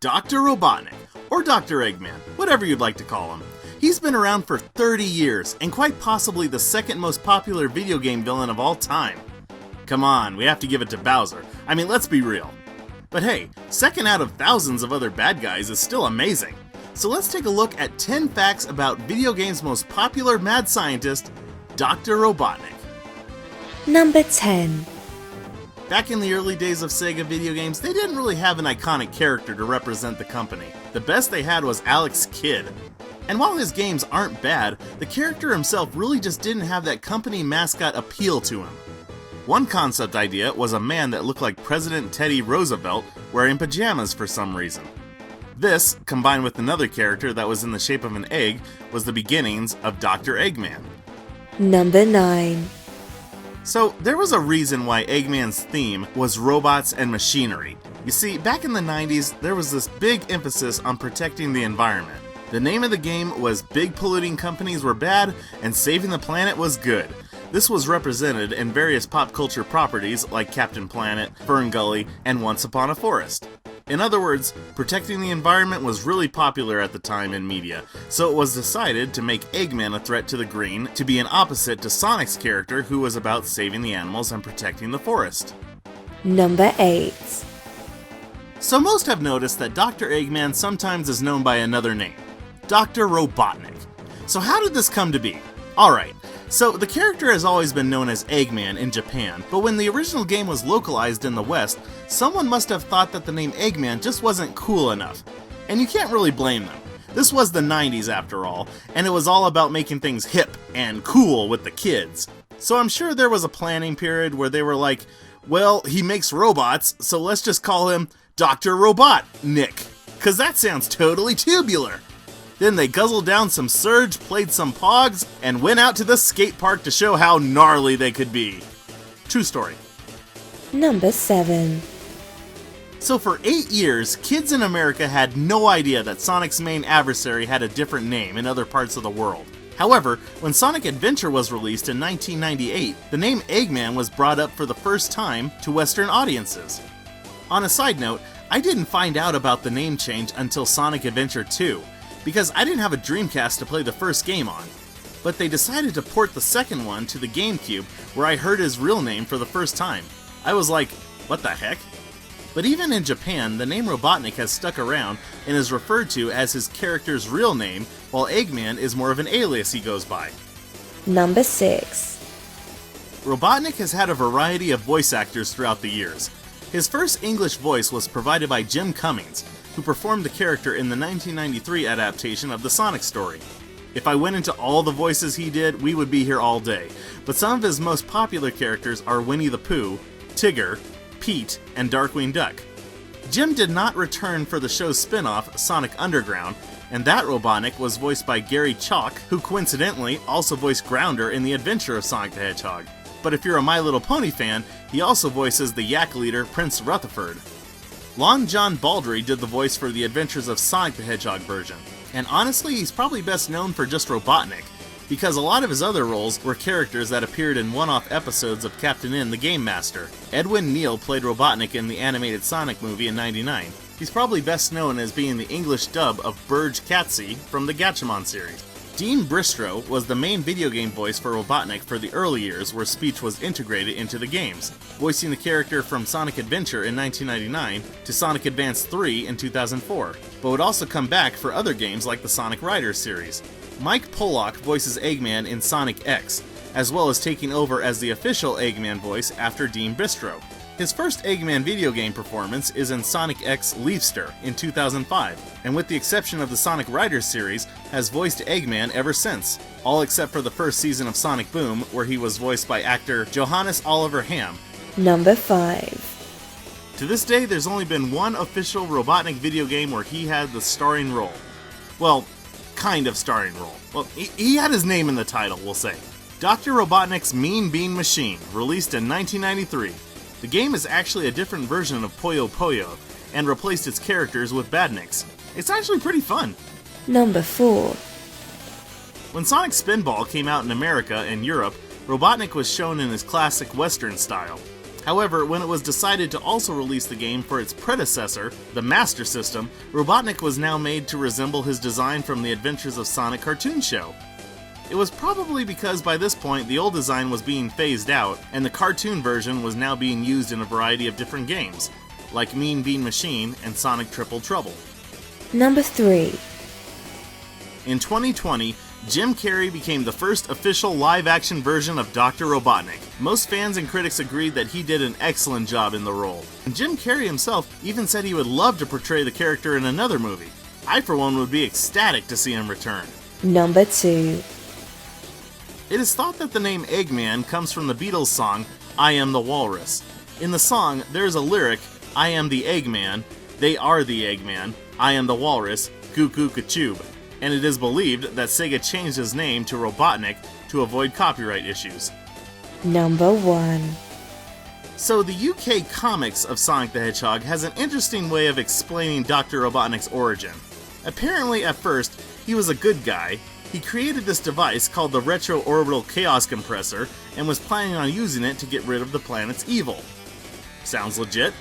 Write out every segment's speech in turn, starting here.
Dr. Robotnik, or Dr. Eggman, whatever you'd like to call him. He's been around for 30 years, and quite possibly the second most popular video game villain of all time. Come on, we have to give it to Bowser. I mean, let's be real. But hey, second out of thousands of other bad guys is still amazing. So let's take a look at 10 facts about video games' most popular mad scientist, Dr. Robotnik. Number 10. Back in the early days of Sega video games, they didn't really have an iconic character to represent the company. The best they had was Alex Kidd. And while his games aren't bad, the character himself really just didn't have that company mascot appeal to him. One concept idea was a man that looked like President Teddy Roosevelt wearing pajamas for some reason. This, combined with another character that was in the shape of an egg, was the beginnings of Dr. Eggman. Number 9. So, there was a reason why Eggman's theme was robots and machinery. You see, back in the 90s, there was this big emphasis on protecting the environment. The name of the game was Big Polluting Companies Were Bad, and Saving the Planet Was Good. This was represented in various pop culture properties like Captain Planet, Fern Gully, and Once Upon a Forest. In other words, protecting the environment was really popular at the time in media, so it was decided to make Eggman a threat to the green to be an opposite to Sonic's character who was about saving the animals and protecting the forest. Number 8. So most have noticed that Dr. Eggman sometimes is known by another name, Dr. Robotnik. So how did this come to be? Alright, so the character has always been known as Eggman in Japan, but when the original game was localized in the West, someone must have thought that the name Eggman just wasn't cool enough. And you can't really blame them. This was the 90s after all, and it was all about making things hip and cool with the kids. So I'm sure there was a planning period where they were like, well, he makes robots, so let's just call him Dr. Robotnik, cause that sounds totally tubular. Then they guzzled down some Surge, played some Pogs, and went out to the skate park to show how gnarly they could be. True story. Number 7. So for 8 years, kids in America had no idea that Sonic's main adversary had a different name in other parts of the world. However, when Sonic Adventure was released in 1998, the name Eggman was brought up for the first time to Western audiences. On a side note, I didn't find out about the name change until Sonic Adventure 2, because I didn't have a Dreamcast to play the first game on. But they decided to port the second one to the GameCube, where I heard his real name for the first time. I was like, what the heck? But even in Japan, the name Robotnik has stuck around and is referred to as his character's real name, while Eggman is more of an alias he goes by. Number 6. Robotnik has had a variety of voice actors throughout the years. His first English voice was provided by Jim Cummings, who performed the character in the 1993 adaptation of the Sonic story. If I went into all the voices he did, we would be here all day, but some of his most popular characters are Winnie the Pooh, Tigger, Pete, and Darkwing Duck. Jim did not return for the show's spin-off, Sonic Underground, and that Robotnik was voiced by Gary Chalk, who coincidentally also voiced Grounder in The Adventure of Sonic the Hedgehog. But if you're a My Little Pony fan, he also voices the Yak leader, Prince Rutherford. Lon John Baldry did the voice for The Adventures of Sonic the Hedgehog version, and honestly he's probably best known for just Robotnik, because a lot of his other roles were characters that appeared in one-off episodes of Captain N the Game Master. Edwin Neal played Robotnik in the animated Sonic movie in '99. He's probably best known as being the English dub of Burge Katsy from the Gatchaman series. Dean Bristow was the main video game voice for Robotnik for the early years where speech was integrated into the games, voicing the character from Sonic Adventure in 1999 to Sonic Advance 3 in 2004, but would also come back for other games like the Sonic Riders series. Mike Pollock voices Eggman in Sonic X, as well as taking over as the official Eggman voice after Dean Bristow. His first Eggman video game performance is in Sonic X Leafster in 2005, and with the exception of the Sonic Riders series, has voiced Eggman ever since, all except for the first season of Sonic Boom, where he was voiced by actor Johannes Oliver Hamm. Number 5. To this day, there's only been one official Robotnik video game where he had the starring role. Well, kind of starring role. Well, he had his name in the title, we'll say. Dr. Robotnik's Mean Bean Machine, released in 1993. The game is actually a different version of Puyo Puyo, and replaced its characters with badniks. It's actually pretty fun. Number 4. When Sonic Spinball came out in America and Europe, Robotnik was shown in his classic Western style. However, when it was decided to also release the game for its predecessor, the Master System, Robotnik was now made to resemble his design from the Adventures of Sonic cartoon show. It was probably because by this point the old design was being phased out, and the cartoon version was now being used in a variety of different games, like Mean Bean Machine and Sonic Triple Trouble. Number 3. In 2020, Jim Carrey became the first official live-action version of Dr. Robotnik. Most fans and critics agreed that he did an excellent job in the role. And Jim Carrey himself even said he would love to portray the character in another movie. I, for one, would be ecstatic to see him return. Number 2. It is thought that the name Eggman comes from the Beatles song, I Am the Walrus. In the song, there is a lyric, I am the Eggman, they are the Eggman, I am the Walrus, goo goo kachoob. And it is believed that Sega changed his name to Robotnik to avoid copyright issues. Number 1. So the UK comics of Sonic the Hedgehog has an interesting way of explaining Dr. Robotnik's origin. Apparently at first, he was a good guy. He created this device called the Retro Orbital Chaos Compressor and was planning on using it to get rid of the planet's evil. Sounds legit.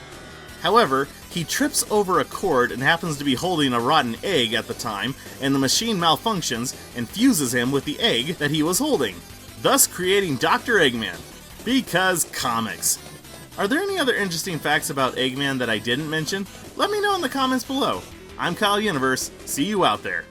However, he trips over a cord and happens to be holding a rotten egg at the time, and the machine malfunctions and fuses him with the egg that he was holding, thus creating Dr. Eggman. Because comics. Are there any other interesting facts about Eggman that I didn't mention? Let me know in the comments below. I'm KyleUniverse. See you out there.